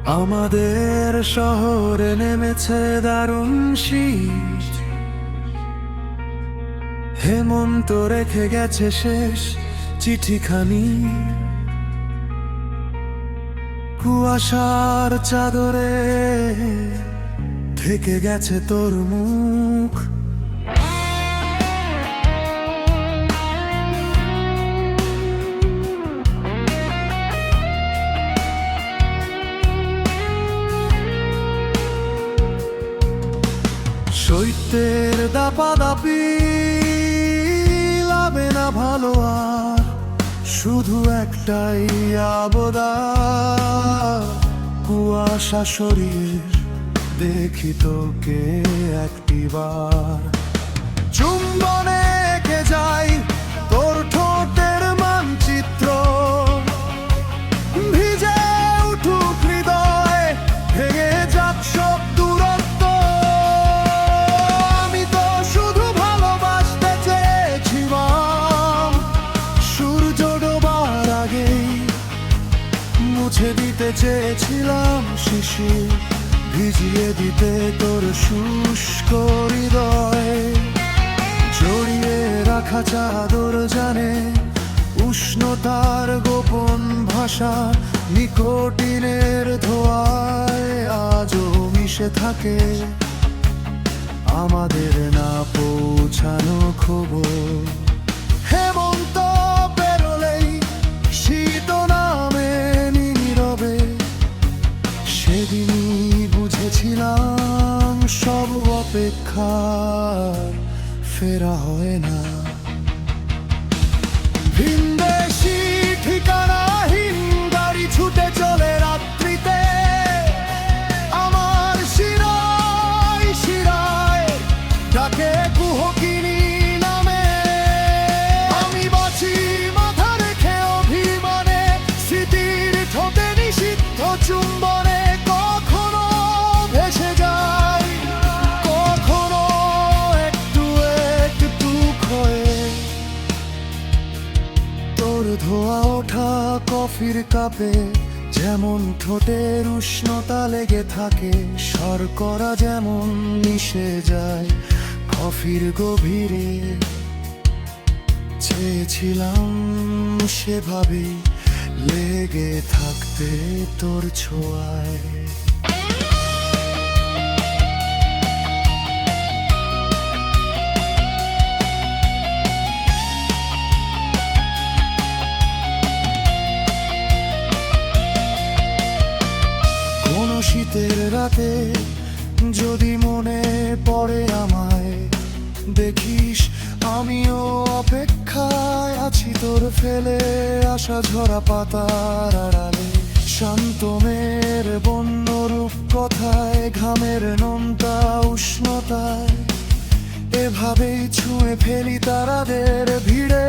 আমাদের শহরে নেমেছে দারুণ শীত, হেমন্ত রেখে গেছে শেষ চিঠিখানি। কুয়াশার চাদরে থেকে গেছে তোর মুখ, শৈত্যের দাপাদাপি লাবে না ভালো আর, শুধু একটাই আবদার, কুয়াশা সরিয়ে দেখি তোকে একটিবার। চুম্বনে এঁকে যাই তোর ঠোঁটের মানচিত্র, ভিজে উঠুক হৃদয়, ভেঙে যাক সব দূরত্ব। আমি তো শুধু ভালোবাসতে চেয়েছিলাম, সূর্য ডোবার আগেই মুছে দিতে চেয়েছিলাম শিশির, ভিজিয়ে দিতে তোর শুষ্ক হৃদয়। জড়িয়ে রাখা চাদর জানে উষ্ণতার গোপন ভাষা, নিকোটিনের ধোঁয়ায় আজও মিশে থাকে আমাদের না পৌঁছানো খবর। হেমন্ত বেরোলেই শীত নামে নীরবে, সেদিনই বুঝেছিলাম সব অপেক্ষার ফেরা হয় না। ভিনদেশি ঠিকানাহীন গাড়ি ছুটে চলে রাত্রিতে, আমার শিরায় শিরায় ডাকে কুহকিনী নামে। আমি বাঁচি মাথা রেখে অভিমানে, স্মৃতির ঠোঁটে নিষিদ্ধ চুম্বনে কখনো ভেসে যায়, কখনো একটু একটু ক্ষয়ে। তোর ধোয়া ওঠা কফির কাপে যেমন ঠোঁটের উষ্ণতা লেগে থাকে, শর্করা যেমন মিশে যায় কফির গভীরে। চেয়েছিলাম সেভাবেই লেগে থাকতে তোর ছোঁয়ায়। কোনো শীতের রাতে যদি মনে পড়ে আমায়, দেখিস আমিও অপেক্ষায় আছি তোর ফেলে আসা ঝরা পাতার আড়ালে। শান্ত মেয়ের বন্য রূপ কথায়, ঘামের নোনতা উষ্ণতায়, এভাবেই ছুঁয়ে ফেলি তারাদের ভিড়ে।